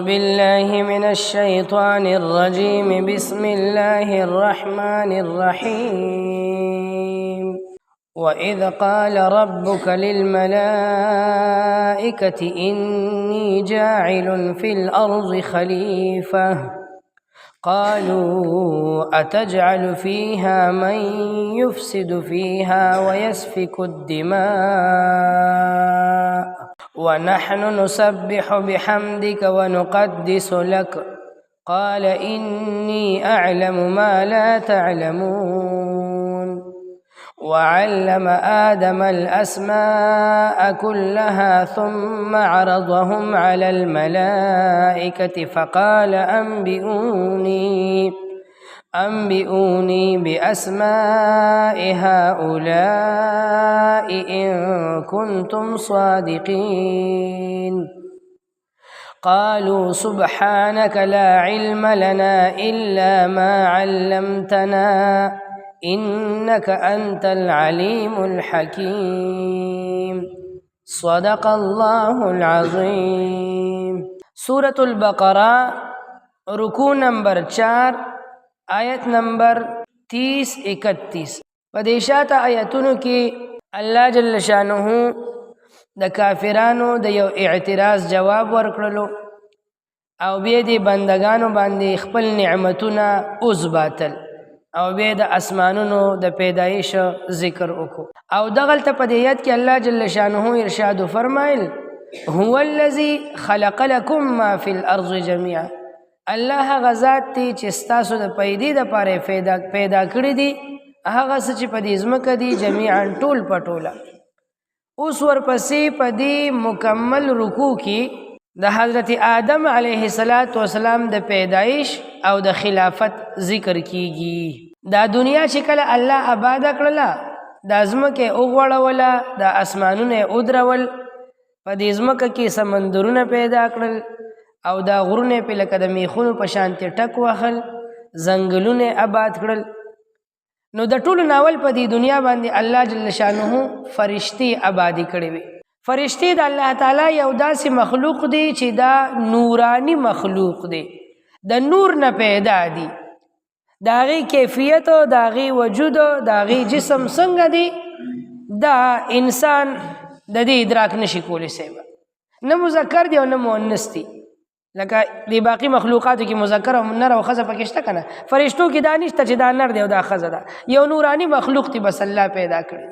بالله من الشيطان الرجيم بسم الله الرحمن الرحيم وإذ قال ربك للملائكة إني جاعل في الأرض خليفة قالوا أتجعل فيها من يفسد فيها ويسفك الدماء ونحن نسبح بحمدك ونقدس لك قال إني أعلم ما لا تعلمون وعلم آدم الأسماء كلها ثم عرضهم على الملائكة فقال أنبئوني بأسماء هؤلاء إن كنتم صادقين قالوا سبحانك لا علم لنا إلا ما علمتنا إنك أنت العليم الحكيم صدق الله العظيم سورة البقرہ رکوع نمبر 4 آیت نمبر 30-31 پدیشات آیتونو کې الله جل شانه د کافرانو د یو اعتراض جواب ورکړلو او بیا د بندگانو باندې خپل نعمتونه اوس باطل او بیا د اسمانونو د پیدایش ذکر وکړو او دغلته په دې آیت کې الله جل شانه ارشاد فرمایل هو الذي خلق لكم ما في الارض جميعا الله غزاد تی چې ستاسو د پیدې د پاره پیدا کړی دي هغه چې په دې ځمکه دي جميعا ټول پټولا اوس ورپسې په دې مکمل رکوع کې د حضرت آدم علیه السلام د پیدایش او د خلافت ذکر کیږي دا دنیا چې کله الله آباد کړله د ځمکه اوغړوله د اسمانونو ودرول په دې ځمکه کې سمندرونه پیدا کړل او دا غرونه په لکه د میخونو په شانتي ټک وهل ځنګلونه آباد کړل نو د ټولو ناول په دې دنیا باندې الله جل شانه فرشتي آبادی کړې وي فرشتي د الله تعالی یو داسې مخلوق دی چې دا نورانی مخلوق دی د نور نه پیدا دی داغي کیفیت او داغي وجود او داغي جسم څنګه دی دا انسان د دې ادراک نشي کولی سیبا نه مذکر دی او نه مؤنث دی لکه دی باقی مخلوقاتو کې مذکر او نر او خزه پکې شته کنه فرشتو کې دانشته چې دا نر دی او دا خزه ده یو نورانی مخلوق دی بس الله پیدا کړی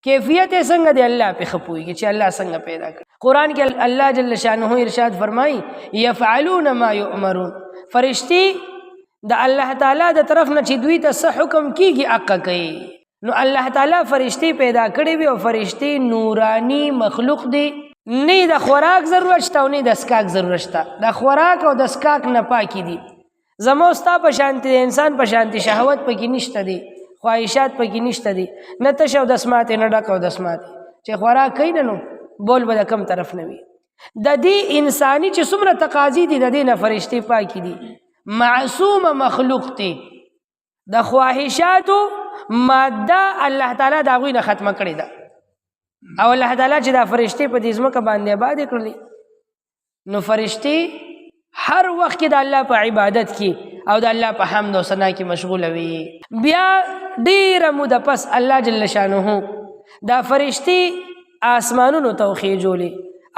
کیفیت څنګه دی الله په خپويږي چې الله څنګه پیدا کړ قران کې الله جل شانه ارشاد فرمایي يفعلون ما يؤمرون فرشتي د الله تعالی د طرف نه چې دوی ته څه حکم کیږي اقا کوي نو الله تعالی فرشتي پیدا کړی وي او فرشتي نورانی مخلوق دی نه د خوراک ضرورت شته او نه د اسکاک ضرورت شته د خوراک او د اسکاک نه پاکي دي زموستا په شانتي انسان په شانتي شهوت پکې نشته دي خواهشات پکې نشته دي نه تشو د اسمات نه ډکو د اسمات چې خوراک کین نو بول به کم طرف نه وي د دې انساني چې څومره تقاضي دي د دې نه فرشتي پاکي دي معصوم مخلوق دي د خواهشاتو ماده الله تعالی دا غوینه ختمه کړی ده او الله تعالی چې دا فرشتي په دې ځمکه باندې آباد کړلې نو فرشتي هر وخت کې د الله په عبادت کې او د الله په حمد او ثنا کې مشغول وي بیا ډیر موده پس الله جل شانه دا فرشتي آسمانونو توخی جوړي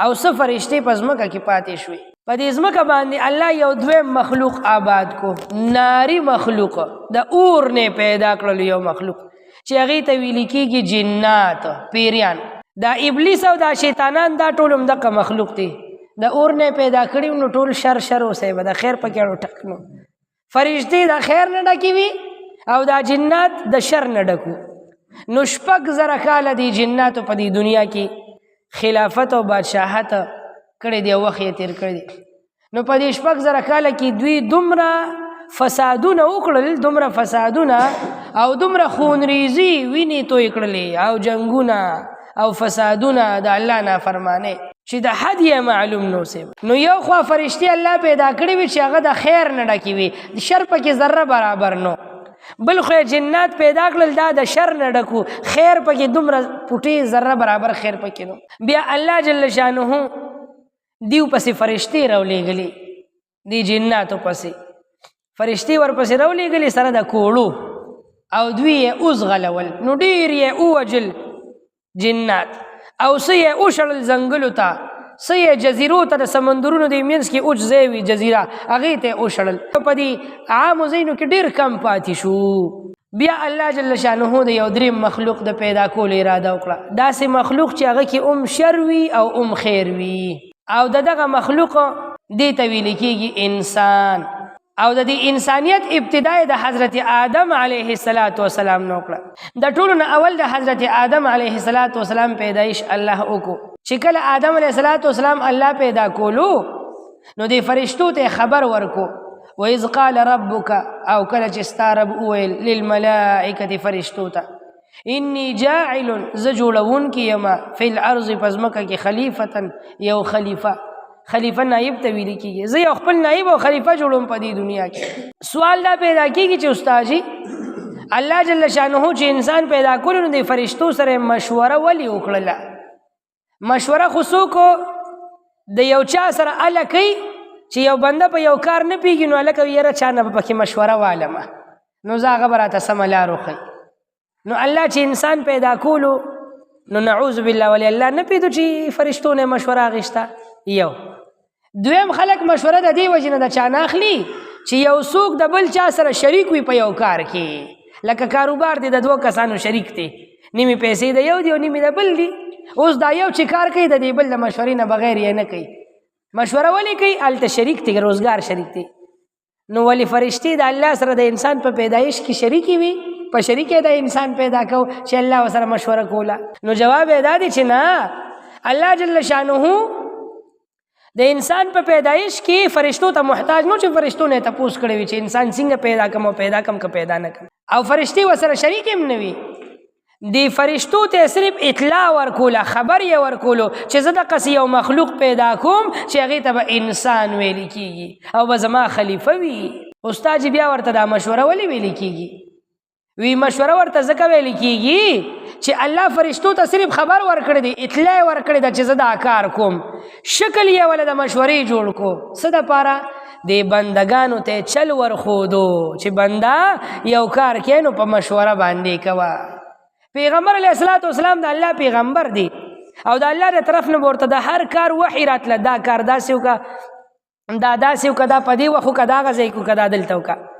او څه فرشتي په ځمکه کې پاتې شوي په دې ځمکه باندې الله یو دویم مخلوق آباد کو ناری مخلوق د اور نه پیدا کړل یو مخلوق چې هغه ته ویل کېږي جنات پیریان دا ابلیس او دا شیطانان دا ټول همدغه مخلوق دي د اور نه پیدا کړي نو ټول شر اوسه به د خیر پکې ټکنو فرشتي د خیر نه ډکی وي او دا جنات د شر نه ډکو نو شپږ زره کال دي جناتو په دې دنیا کې خلافت او بادشاہت کړي دی وخت یې تیر کړی نو په دې شپږ زره کال کې دوی دومره فسادونه وکړل دومره فسادونه او دومره خونریزي ویني توې کړلې او جنگونه او فسادونه د الله نافرمانه چې د حد یې معلوم نو سي نو یو خو فرشتي الله پیدا کړی وي چې هغه د خیر نه ډکی وي د شر پکې ذره برابر نو بل خو جنات پیدا کړل دا د شر نه ډکو خیر پکې دومره پټي ذره برابر خیر پکې نو بیا الله جل شانه دیو پسې فرشتي راولېږلي دی جناتو پسې فرشتي ورپسې راولېږلې سره د کوړو او دوی یې اوزغلول نو ډېر یې ووجل جنات او څه یې وشړل ځنګلو ته څه یې جزیرو ته د سمندرونو د منځ کې اوج ځای وي جزیره هغې ته یې وشړل په دې عامو ځایونو کې ډېر کم پاتې شو بیا الله جل شانه د یو دریم مخلوق د پیدا کولو اراده وکړه داسې مخلوق چې هغه کې شر وي او خیر وي او دغه مخلوق دې ته ویل کېږي انسان او د دې انسانیت ابتدا د حضرت آدم علیه السلام نو کړه د ټولو نه اول د حضرت آدم علیه السلام پیدایش الله وکړو چې کله آدم علیه السلام الله پیدا کولو نو د فرشتو ته خبر ورکو وإذ قال ربك او کله چې ستا رب وویل للملائکة فرشتو ته انی جاعل زه جوړونکی یما فی الارض په ځمکه کې خلیفة یو خلیفه نائب ته ویل کېږي زه یو خپل نائب او خلیفه جوړوم په دې دنیا کې سوال دا پیدا کېږي چې استاد جي الله جل شانه چې انسان پیدا کړو نو د فرشتو سره مشوره ولې وکړله مشوره خو څوک د یو چا سره اله کوي چې یو بنده په یو کار نه پیږي نو هلکه یاره چا نه به پکې مشوره والمه نو زه هغه به راته سمه لار وښیي نو الله چې انسان پیدا کولو نو نعوذ بالله ولی الله نه پیدو چې فرشتو نه مشوره اخیسته یو دویم خلک مشوره د دې وجې نه د چا نه اخلي چې یو څوک د بل چا سره شریک وي په یو کار کې لکه کاروبار دی د دوه کسانو شریک دی نیمې پیسې د یو دی او نیمې د بل دی اوس دا یو چې کار کوي د دې بل د مشورې نه بغیر یې نه کوي مشوره ولې کوي هلته شریک دی روزګار شریک دی نو ولې فرشتې د الله سره د انسان په پیدایش کې شریکې وي په شریک د انسان پیدا کو چې الله ورسره مشوره کوله نو جواب یې دا دی چې نه الله جل شانه د انسان په پیدایش کې فرشتو ته محتاج نو چې فرشتو نه تپوس کړی وي چې انسان څنګه پیدا کم او پیدا کم که پیدا نه کم او فرشتي ورسره شریک هم نه وي دی فرشتو ته صرف اطلاع ورکوله خبر یې ورکولو چې زه دقسې یو مخلوق پیدا کوم چې هغې ته به انسان ویلی کېږي او به زما خلیفه وي استاد بیا ورته دا مشوره ولې ویلی کېږي وی مشوره ورته ځکه ویلی کېږي چې الله فرشتو ته صرف خبر ورکړی دی اطلاع یې ورکړې ده چې زه دا کار کوم شکل یې وله د مشورې جوړ کو څه دپاره د بندګانو ته چل ورښودو چې بنده یو کار کوي نو په مشوره باندې کوه پیغمبر علیه السلام د الله پیغمبر دی او د الله د طرف نه ورته د هر کار وحی راتله دا کار داسې وکړه دا داسې وکړه دا په دې وخت وکړه دا هغه ځای کې وکړه دا دلته وکړه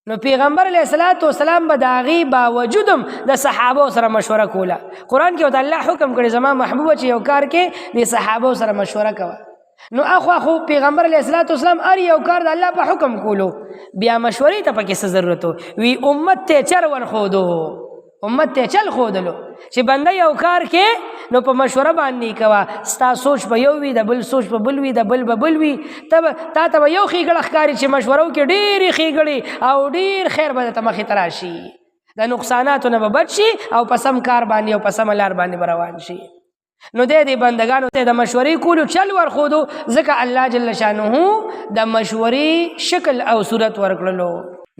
نو پیغمبر علیه السلام به د هغې باوجود هم د صحابو سره مشوره کوله قرآن کې ورته الله حکم کړی زما محبوبه چې یو کار کې د صحابو سره مشوره کوه نو اخو پیغمبر علیه السلام هر یو کار د الله په حکم کولو بیا مشورې ته پکې څه ضرورت وي امت ته چر ورښودو امت ته چل ښودلو چې بنده یو کار کې نو په مشوره باندې کوه ستا سوچ به یو وي د بل سوچ به بل وي د بل به بل وي تا ته به یو ښېګړه ښکاري چې مشوره وکړي ډېرې ښېګړې او ډېر خیر به درته مخې ته راشي د نقصاناتو نه به بچ شي او په سم کار باندې او په سمه لار باندې به روان شي نو دی بندګانو ته د مشورې کولو چل ورښودو ځکه الله جل شانه د مشورې شکل او صورت ورکړلو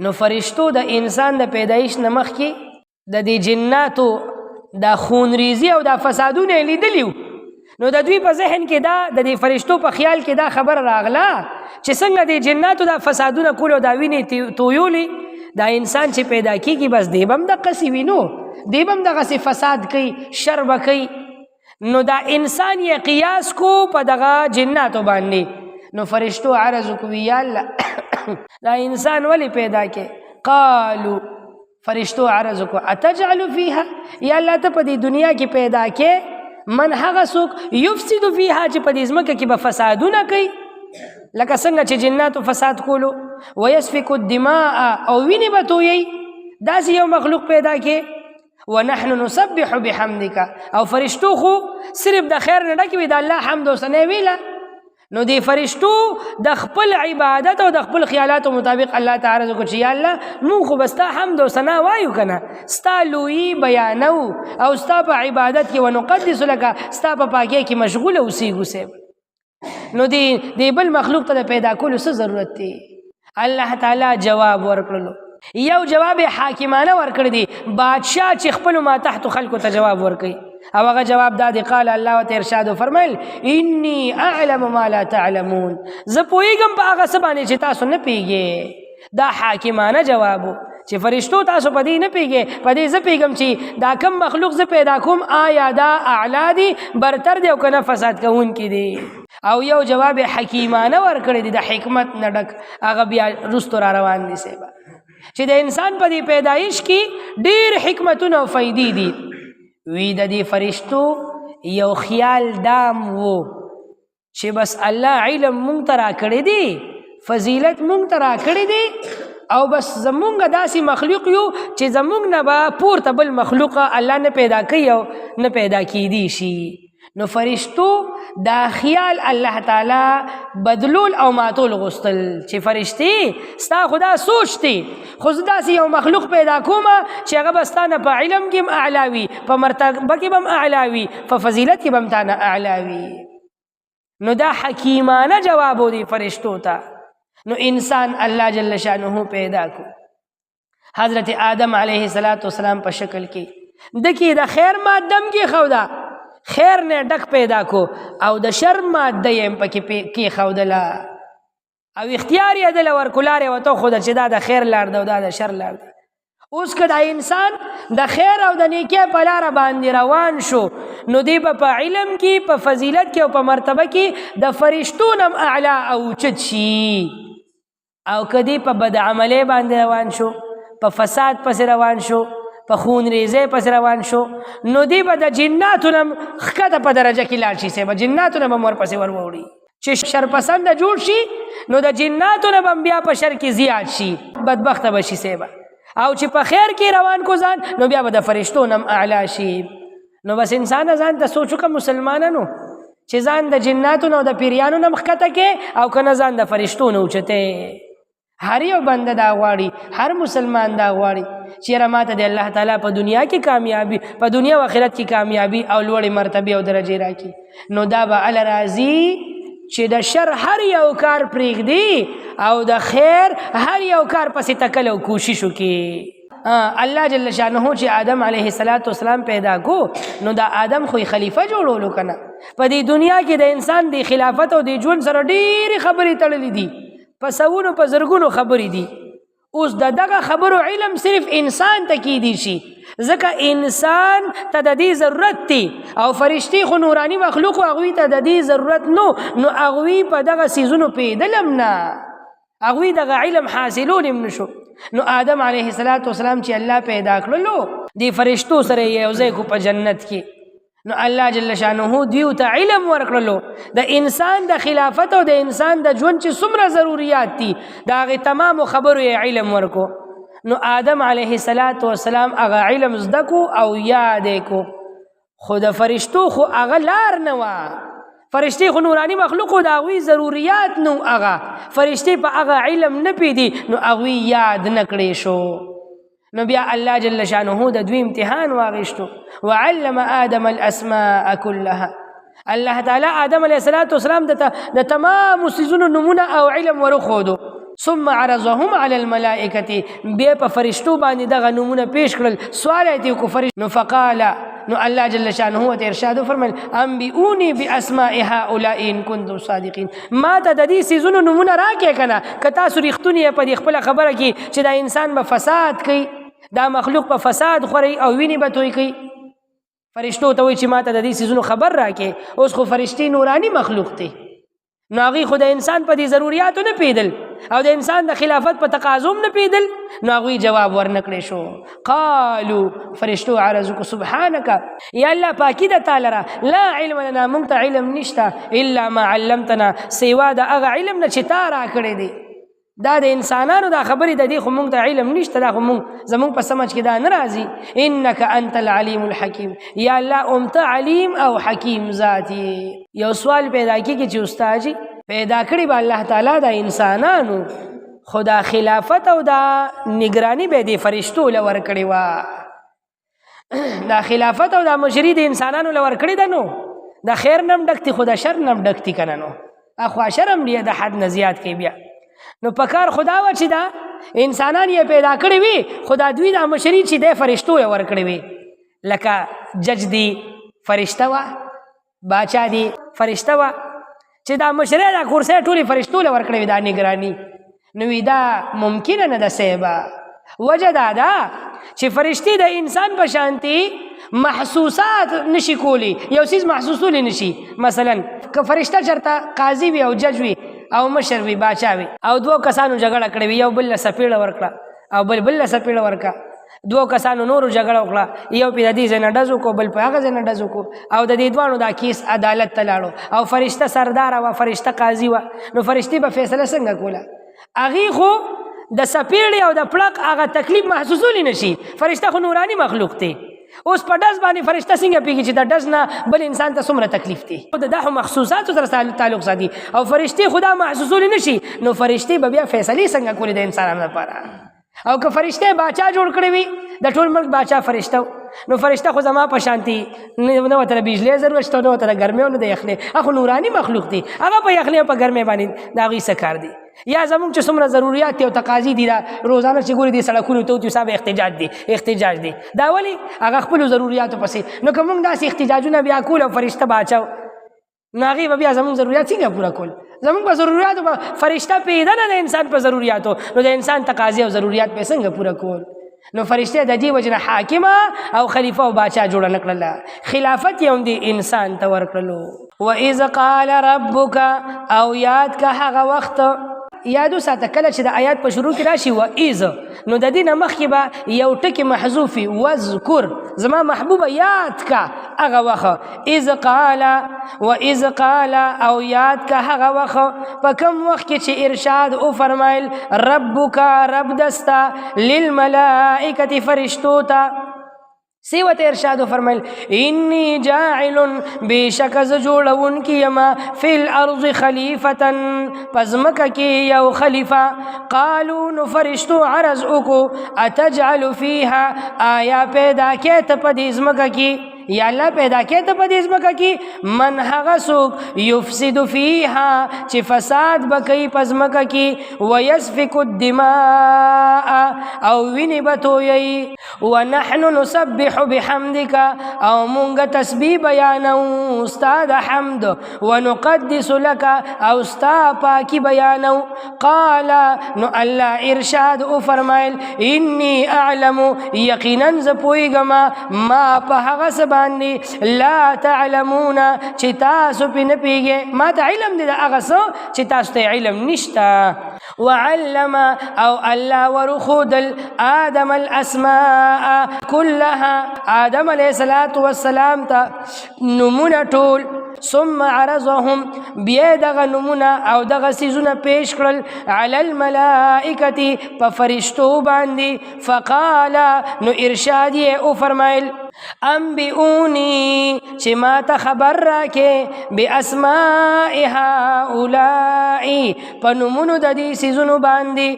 نو فرشتو د انسان د پیدایش نه مخکې د دې جناتو دا خونریزي او دا فسادونه لیدلیو نو د دوی په ذهن کې دا د دې فرشتو په خیال کې دا خبر راغله چې څنګه د جناتو دا فسادونه کول او دا وینې تویولې دا انسان چې پیدا کېږي بس دی به هم دقسې وي نو دی به هم دغسې فساد کوي شر به کوي نو دا انسان یې قیاس کو په دغه جناتو باندې نو فرشتو عرض وکړي یا الله دا انسان ولې پیدا کې قالو فرشتو عرض کو اتجعل فيها یا الله ته په دې دنیا کې پیدا کې من هغه څوک یفسد فيها چې په دې ځمکه کې به فسادونه کوي لکه څنګه چې جناتو فساد کولو ويسفك الدماء او وینې به تویي داسې یو مخلوق پیدا کې ونحن نسبح بحمدك او فرشتو خو صرف د خیر نه ډکې وي د الله حمد او ثنا ویله نو دی فرشتو د خپل عبادت او د خپل خیالاتو مطابق الله تعالی کو چې یا الله مونږ خو بستا حمد او ثنا وایو کنه ستا لوی بیانو او ستا په عبادت کې ونقدس لك ستا په پاکۍ کې مشغول اوسېږو سیب نو دی بل مخلوق ته پیدا کولو څه ضرورت دی الله تعالی جواب ورکړلو یو جواب حاکمانه ورکړ دی بادشاہ چې خپل ما تحت خلکو ته جواب ورکړي او هغه جواب دادی قال الله ته ارشاد فرمایل انی اعلم ما لا تعلمون زه پوهیږم په هغه څه باندې چې تاسو نه پیږئ. دا حاکمانه جواب چې فرشتو تاسو په دې نه پیږئ، په دې زه پیږم چې دا کم مخلوق زه پیدا کوم آیا دا اعلی دی برتر دی او کنه فساد کوونکی دی. او یو جواب حکیمانه ورکړی دی د حکمت نه ډک، هغه بیا رستو را روان دي سیبا چې د انسان په دې پیدایش کې ډېر حکمتونه او فایدې دي. وی د دې فرشتو یو خیال دام وو چې بس الله علم مونږ ته راکړی دی، فضیلت مونږ ته راکړی دی، او بس زمونږ داسې مخلوق یو چې زمونږ نه به پورته بل مخلوق الله نه پیدا کوي او نه پیدا کیدی شي. نو فرشتو دا خیال الله تعالی بدلول او ماتول غوښتل چې فرشتي ستا خدا سوچ دی خو زه داسې یو مخلوق پیدا کوم چې هغه به ستا نه په علم کې هم اعلی وي، په مرتبه کې به هم اعلی وي، په فضیلت کې به هم تا نه اعلی وي. نو دا حکیمانه جواب دی فرشتو ته. نو انسان الله جل شانه پیدا کو حضرت آدم علیه السلام په شکل کې دکی د خیر مادم کې خودا خیر نه ډک پیدا کو او د شر ماده یې پکې کې خودلا او اختیار یې دل ورکولاره وته خود چې دا د خیر لار ده او دا د شر لار ده. اوس کدا انسان د خیر او د نیکی په لار باندې روان شو نو دی په علم کې په فضیلت کې او په مرتبه کې د فرشتو نم اعلی او چت شي. او کدی په بد عمله باندې روان شو، په فساد پس روان شو، په خون ریزه پس روان شو، نو دی به د جناتو نم خکته په درجه کې لاړ شي سه به جناتو نم ور پسې ور وړي چې شر پسند جوړ شي نو د جناتو نم بیا په شر کې زیات شي بدبخت بشي سه به. او چې په خیر کې روان کو ځان نو بیا به د فرشتو نم اعلی شي. نو بس انسان ځان ته سوچو که مسلمانانو چې ځان د جناتو نو د پیریانو نم خکته کې او کنه ځان د فرشتو نو چته. هر یو بنده دا غواړي، هر مسلمان دا غواړي چې رماته د الله تعالی په دنیا کې کامیابی، په دنیا او آخرت کې کامیابی او لوړې مرتبه او درجه راکړي. نو دا به ال راضي چې د شر هر یو کار پرېږدي او د خیر هر یو کار پسې تکل او کوشش وکړي. الله جل شانه چې آدم علیه السلام پیدا کو نو دا آدم خو خلیفہ جوړولو کنه. په دې دنیا کې د انسان د خلافت او د ژوند سره ډېرې خبرې تړلې دي، په سوونو په زرګونو خبرې دي. اوس دغه خبرو علم صرف انسان ته کیدی شي ځکه انسان ته د دې ضرورت دی او فرشتي خو نورانی مخلوق او هغوی ته د دې ضرورت نو هغوی په دغه سیزونو پیدلم نه، هغوی دغه علم حاصلول هم نشو. نو آدم علیه السلام چې الله پیدا کړلو دی فرشتو سره یو ځای کو په جنت کې، نو الله جل شانه دیو ته علم ورکړلو د انسان د خلافت او د انسان د ژوند چې څومره ضرورت دي دا غي تمام خبرو علم ورکو. نو آدم علیه السلام هغه علم زده کو او یاد کو. خود فرشتو خو هغه لار نه وا، فرشتي خو نورانی مخلوق دا غوي ضرورت نو هغه فرشتي په هغه علم نه پیدي نو هغه یاد نکړي شو. نو بیا الله جل شانه د دوی امتحان واغشتو وعلم آدم الاسماء كلها. الله تعالی آدم علیه السلام د تمام سيزونو نمونه او علم ورخودو. ثم عرضهم على الملائکه بیا په فرشتو باندې دغه نمونه پیش کړل سوال ایت کو فرشتو. نو فقال نو الله جل شانه ته ارشاد فرمایل انبئوني باسماء هؤلاء ان كنتم صادقين. ما ته د دې سيزونو نمونه راکې کنه کتا سورختونی په خپل خبره کې چې دا انسان به فساد کوي، دا مخلوق په فساد خوري او ویني به توي کوي. فرشتو ته وایي چې ما ته د دې سيزونو خبر راکې. اوس خو فرشتي نورانی مخلوق دي نو هغه خو د انسان په دې ضرورتو نه پیدل او د انسان د خلافت په تقاضوم نه پیدل نو هغه جواب ورنکړي شو. قالوا فرشتو عرضك سبحانك یا الله پاکی د تعالی را لا علم لنا مونږ علم نشتا الا ما علمتنا سوا د هغه علم نه چې تا را کړی دی. دا د انسانانو دا خبرې د دې خو مونږ ته علم نشته، دا خو مونږ زمونږ په سمجھ کې دا نه راځي. انک انت العلیم الحکیم یا الله امت علیم او حکیم ذاتی. یو سوال پیدا کیږي چې استاد جی پیدا کړی به الله تعالی د انسانانو خدا خلافت او دا نگرانی به د فرشتو لور کړی وا. دا خلافت او دا مشری د انسانانو لور کړی ده نو دا خیر نم ډکتی خدا شر نم ډکتی کنه نو اخو شرم دی د حد نه زیات کی بیا. نو پکار خدا و چې دا انسانان یې پیدا کړی وي خدا دوی دا مشری چې د فرشتو ور کړی وي لکه جج دی فرشته وا باچا دی فرشته وا چې دا مشره دا کورسه ټولي فرشتو له ورکړې دا نگرانی نو دا ممکن نه ده سیبا وجه دا ده چې فرشتي د انسان په شانتي محسوسات نشي کولی یو سیز محسوسولی نشي مثلا که فرشته چرته قاضي وي او جج وي او مشر وي باچا وي او دوه کسانو جګړه کړې وي یو بل له سپېړه ورکړه او بل له سپېړه ورکړه دوه کسانو نورو جګړه وکړه یو په دې ځای نه ډز وکړو بل په هغه ځای نه ډز وکړو او د دې دواړو دا کیس عدالت ته لاړو او فرشته سردار وه فرشته قاضي وه نو فرشتې به فیصله څنګه کوله هغې خو د سپېړې او د پړق هغه تکلیف محسوسولی نشي فرشته خو نورانی مخلوق دی اوس په ډز باندې فرشته څنګه پیږي چې د ډز نه بل انسان ته څومره تکلیف دی دا خو مخصوصاتو سره تعلق ساتي او فرشتې خو دا محسوسولی نشي نو فرشتې به بیا فیصلې څنګه کولی د انسانانو لپاره او که فرشته باچا جوړ کړی وي د ټول ملک باچا فرشته نو فرشته خو زما په شانتي نه ورته د بجلۍ ضرورت شته نه ورته د ګرمۍ او نه د یخنۍ هغه نوراني مخلوق دی هغه په یخنۍ او په ګرمۍ باندې د هغوی څه کار دی یا زمونږ چې څومره ضروریات دي او تقاضي دي دا روزانه چې ګوري دي سړکونو ته صاحب احتجاج دی دا ولې هغه خپلو ضروریاتو پسې نو که موږ داسې احتجاجونه بیا کول او فرشته باچو نو هغې به بیا زمونږ ضروریات څنګه پوره کول زمونږ په ضروریاتو به فرشته پیدا نه د انسان په ضروریاتو نو د انسان تقاضي او ضروریات به څنګه پوره کول نو فرشته د دې وجې نه حاکمه او خلیفه او باچا جوړه نه کړله خلافت یې هم دې انسان ته ورکړلو وإذ قال ربک او یاد که هغه وخت یادو ساته کله چې د آیات په شروع کې راشي وإذ نو د دې نه مخکې به یو ټکي محذوف وي واذکر زما محبوبه یاد که هغه وخت وإذ قال او یاد که هغه وخت په کوم وخت کې چې ارشاد وفرمایل ربک رب دستا للملائکة فرشتو ته سیوت ارشاد فرمایل انی جاعل بیشک ز جوړون کی یما فی الارض خلیفتا پزمکه کی یو خلیفہ قالو نو فرشتو عرض اکو اتجعل فیها آیا پیدا کیت پدیزمکه کی یا الله پیدا کړي ته په دې ځمکه کې من هغه څوک یفسد فیها چې فساد به کوي په ځمکه کې ویسفک الدماء او وینې به تویوي ونحن نسبح بحمدک او مونږ تسبیح بیانو ستا د حمد ونقدس لک او ستا پاکي بیانو قال نو الله ارشاد وفرمایل انی اعلم یقینا زه پوهېږم ما په هغه باندې لا تعلمون چې تاسو پې نه پوهېږئ ما ته علم دی د هغه څه چې تاسو ته علم نشته وعلم او الله ورخودل آدم الاسماء كلها آدم علیه السلام ته نمونه ټول ثم عرضهم بیا دغه نمونه او دغه څیزونه پیش کړل علی الملائکة په فرشتو باندې فقال نو ارشاد یې وفرمایل انبئونی چې ما ته خبر راکې باسماء هؤلاء په نومونو د دې څیزونو باندې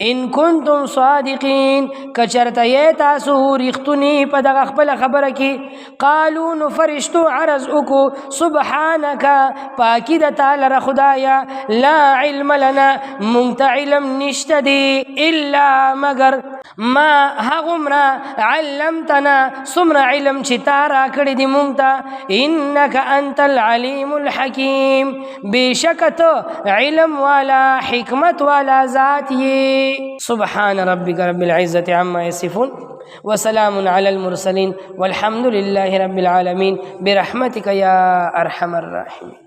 ان کنتم صادقین که چېرته یې تاسو رښتوني په دغه خپله خبره کې قالو نو فرشتو عرض وکړو سبحانک پاکي د تا لره خدایه لا علم لنا مونږ ته علم نشته دی الا مگر ما هغومره علمتنا څومره علم چې تا راکړی دی مونږ ته انک انت العلیم الحکیم بېشکه ته علم والا حکمت والا ذات یې سبحان ربک رب العزة عما یصفون وسلام على المرسلين والحمد لله رب العالمين برحمتك يا أرحم الراحمين.